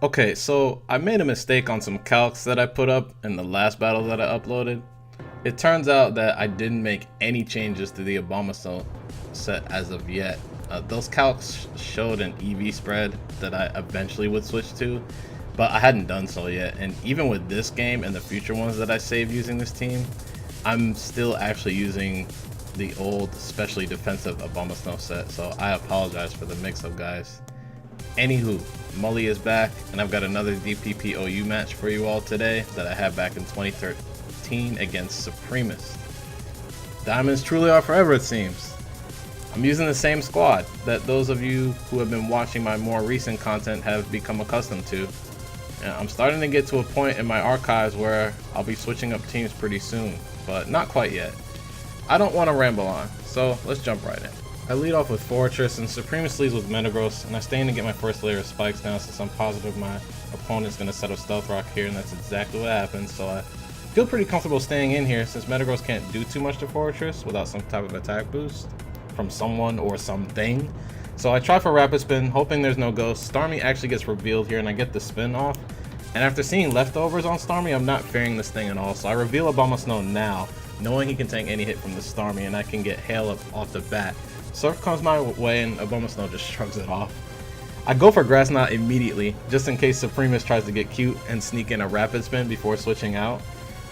Okay, so I made a mistake on some calcs that I put up in the last battle that I uploaded. It turns out that I didn't make any changes to the Abomasnow set as of yet. Those calcs showed an EV spread that I eventually would switch to, but I hadn't done so yet. And even with this game and the future ones that I saved using this team, I'm still actually using the old, especially defensive Abomasnow set, so I apologize for the mix-up, guys. Anywho, Mully is back, and I've got another DPP OU match for you all today that I had back in 2013 against Supremest. Diamonds truly are forever, it seems. I'm using the same squad that those of you who have been watching my more recent content have become accustomed to. And I'm starting to get to a point in my archives where I'll be switching up teams pretty soon, but not quite yet. I don't want to ramble on, so let's jump right in. I lead off with Fortress, and Supremest leads with Metagross, and I stay in to get my first layer of spikes now since I'm positive my opponent's going to set up Stealth Rock here, and that's exactly what happened, so I feel pretty comfortable staying in here since Metagross can't do too much to Fortress without some type of attack boost from someone or something. So I try for Rapid Spin, hoping there's no ghost. Starmie actually gets revealed here, and I get the spin off. And after seeing leftovers on Starmie, I'm not fearing this thing at all, so I reveal Abomasnow now, knowing he can tank any hit from the Starmie, and I can get Hail up off the bat. Surf comes my way, and Abomasnow just shrugs it off. I go for Grass Knot immediately, just in case Supremest tries to get cute and sneak in a Rapid Spin before switching out.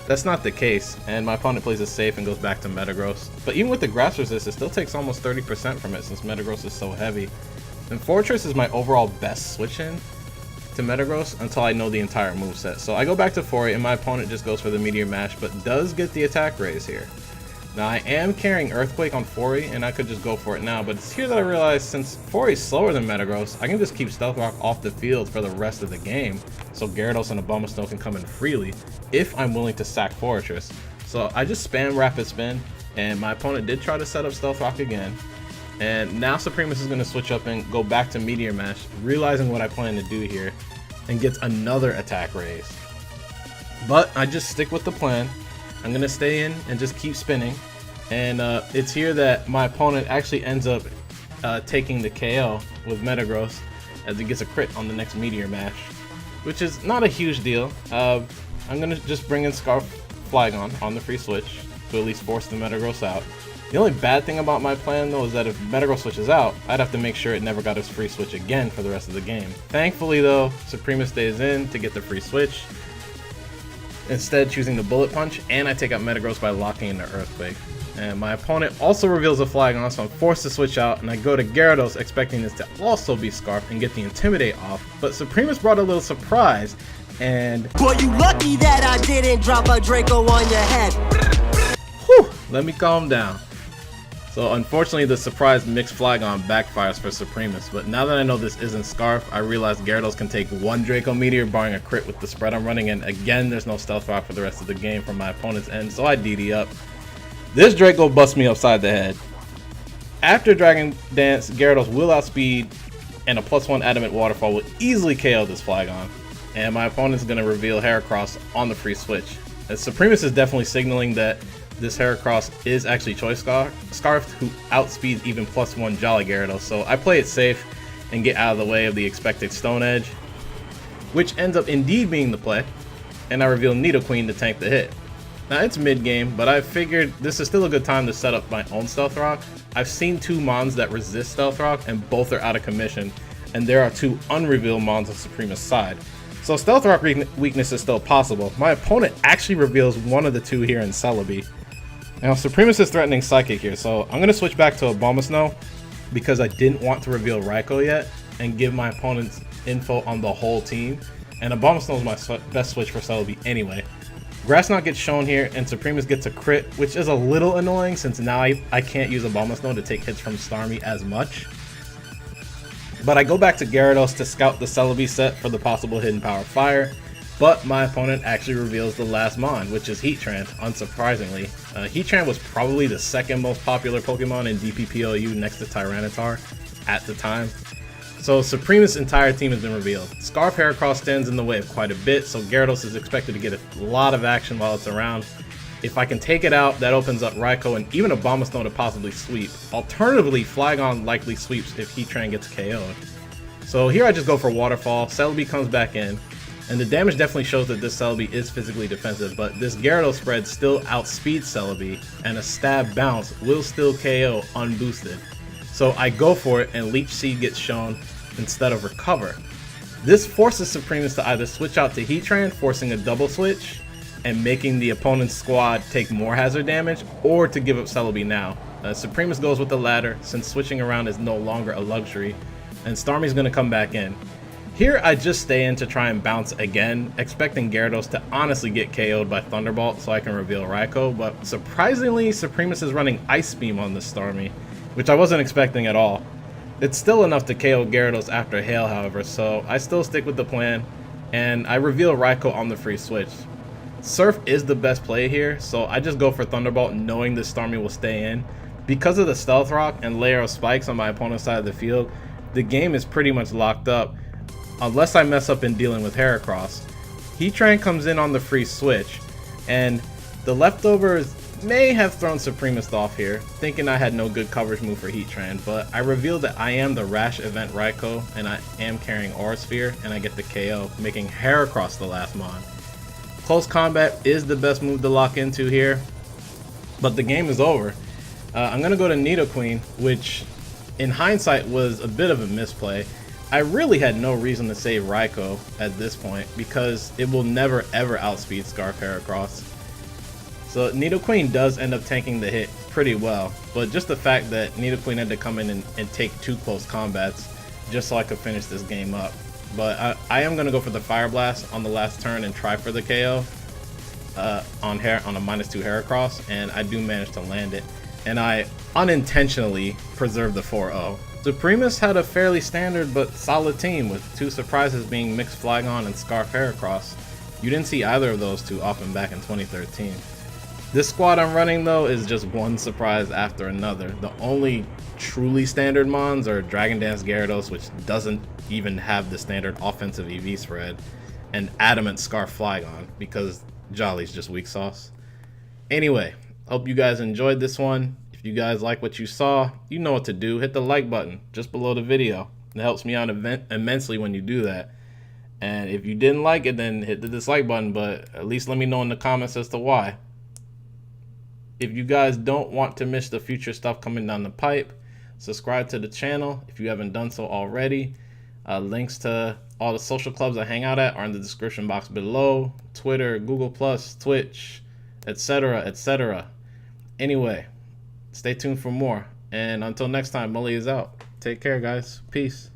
That's not the case, and my opponent plays it safe and goes back to Metagross. But even with the Grass Resist, it still takes almost 30% from it since Metagross is so heavy. And Fortress is my overall best switch-in to Metagross until I know the entire moveset. So I go back to Fori, and my opponent just goes for the Meteor Mash, but does get the attack raise here. Now I am carrying Earthquake on Fori, and I could just go for it now, but it's here that I realize since Fori is slower than Metagross, I can just keep Stealth Rock off the field for the rest of the game, so Gyarados and Abomasnow can come in freely if I'm willing to sack Fortress. So I just spam Rapid Spin, and my opponent did try to set up Stealth Rock again. And now Supremest is going to switch up and go back to Meteor Mash, realizing what I plan to do here, and gets another attack raise. But I just stick with the plan. I'm going to stay in and just keep spinning. And it's here that my opponent actually ends up taking the KO with Metagross as he gets a crit on the next Meteor Mash, which is not a huge deal. I'm going to just bring in Scarf Flygon on the free switch to at least force the Metagross out. The only bad thing about my plan though is that if Metagross switches out, I'd have to make sure it never got his free switch again for the rest of the game. Thankfully though, Supremest stays in to get the free switch, instead choosing the Bullet Punch, and I take out Metagross by locking in the Earthquake. And my opponent also reveals a Flygon, so I'm forced to switch out, and I go to Gyarados expecting this to also be Scarf and get the Intimidate off, but Supremest brought a little surprise, and boy, you lucky that I didn't drop a Draco on your head. Whew, let me calm down. So unfortunately the surprise mixed Flygon backfires for Supremest, but now that I know this isn't Scarf, I realize Gyarados can take one Draco Meteor barring a crit with the spread I'm running, and again there's no Stealth Rock for the rest of the game from my opponent's end, so I DD up. This Draco busts me upside the head. After Dragon Dance, Gyarados will outspeed, and a +1 Adamant Waterfall will easily KO this Flygon, and my opponent's going to reveal Heracross on the free switch. As Supremest is definitely signaling that this Heracross is actually Choice Scarf, who outspeeds even +1 Jolly Gyarados, so I play it safe and get out of the way of the expected Stone Edge, which ends up indeed being the play, and I reveal Nidoqueen to tank the hit. Now it's mid-game, but I figured this is still a good time to set up my own Stealth Rock. I've seen two Mons that resist Stealth Rock, and both are out of commission, and there are two unrevealed Mons on Supremest's side. So Stealth Rock weakness is still possible. My opponent actually reveals one of the two here in Celebi. Now Supremest is threatening Psychic here, so I'm going to switch back to Abomasnow because I didn't want to reveal Raikou yet and give my opponent's info on the whole team. And Abomasnow is my best switch for Celebi anyway. Grass Knot gets shown here, and Supremest gets a crit, which is a little annoying since now I can't use Abomasnow to take hits from Starmie as much. But I go back to Gyarados to scout the Celebi set for the possible hidden power Fire, but my opponent actually reveals the last Mon, which is Heatran, unsurprisingly. Heatran was probably the second most popular Pokemon in DPP OU next to Tyranitar at the time. So Supremest's entire team has been revealed. Scarf Heracross stands in the way of quite a bit, so Gyarados is expected to get a lot of action while it's around. If I can take it out, that opens up Raikou and even Abomasnow to possibly sweep. Alternatively, Flygon likely sweeps if Heatran gets KO'd. So here I just go for Waterfall. Celebi comes back in. And the damage definitely shows that this Celebi is physically defensive, but this Gyarados spread still outspeeds Celebi, and a stab bounce will still KO unboosted. So I go for it, and Leech Seed gets shown instead of Recover. This forces Supremest to either switch out to Heatran, forcing a double switch, and making the opponent's squad take more hazard damage, or to give up Celebi now. Supremest goes with the latter, since switching around is no longer a luxury, and Starmie's going to come back in. Here I just stay in to try and bounce again, expecting Gyarados to honestly get KO'd by Thunderbolt so I can reveal Raikou, but surprisingly Supremest is running Ice Beam on this Starmie, which I wasn't expecting at all. It's still enough to KO Gyarados after Hail, however, so I still stick with the plan, and I reveal Raikou on the free switch. Surf is the best play here, so I just go for Thunderbolt knowing this Starmie will stay in. Because of the Stealth Rock and layer of spikes on my opponent's side of the field, the game is pretty much locked up, unless I mess up in dealing with Heracross. Heatran comes in on the free switch, and the leftovers may have thrown Supremest off here, thinking I had no good coverage move for Heatran, but I revealed that I am the Rash Event Raikou, and I am carrying Aura Sphere, and I get the KO, making Heracross the last Mon. Close combat is the best move to lock into here, but the game is over. I'm going to go to Nidoqueen, which in hindsight was a bit of a misplay. I really had no reason to save Raikou at this point because it will never ever outspeed Scarf Heracross. So Nidoqueen does end up tanking the hit pretty well, but just the fact that Nidoqueen had to come in and take 2 close combats just so I could finish this game up. But I am going to go for the Fire Blast on the last turn and try for the KO on a -2 Heracross, and I do manage to land it. And I unintentionally preserved the 4-0. Supremest had a fairly standard but solid team, with 2 surprises being Mixed Flygon and Scarf Heracross. You didn't see either of those too often back in 2013. This squad I'm running though is just one surprise after another. The only truly standard Mons are Dragon Dance Gyarados, which doesn't even have the standard offensive EV spread, and Adamant Scarf Flygon, because Jolly's just weak sauce. Anyway, hope you guys enjoyed this one. If you guys like what you saw, you know what to do. Hit the like button just below the video. It helps me out immensely when you do that. And if you didn't like it, then hit the dislike button, but at least let me know in the comments as to why. If you guys don't want to miss the future stuff coming down the pipe, subscribe to the channel if you haven't done so already. Links to all the social clubs I hang out at are in the description box below. Twitter, Google+, Twitch, etc., etc. Anyway, stay tuned for more. And until next time, Mully is out. Take care, guys. Peace.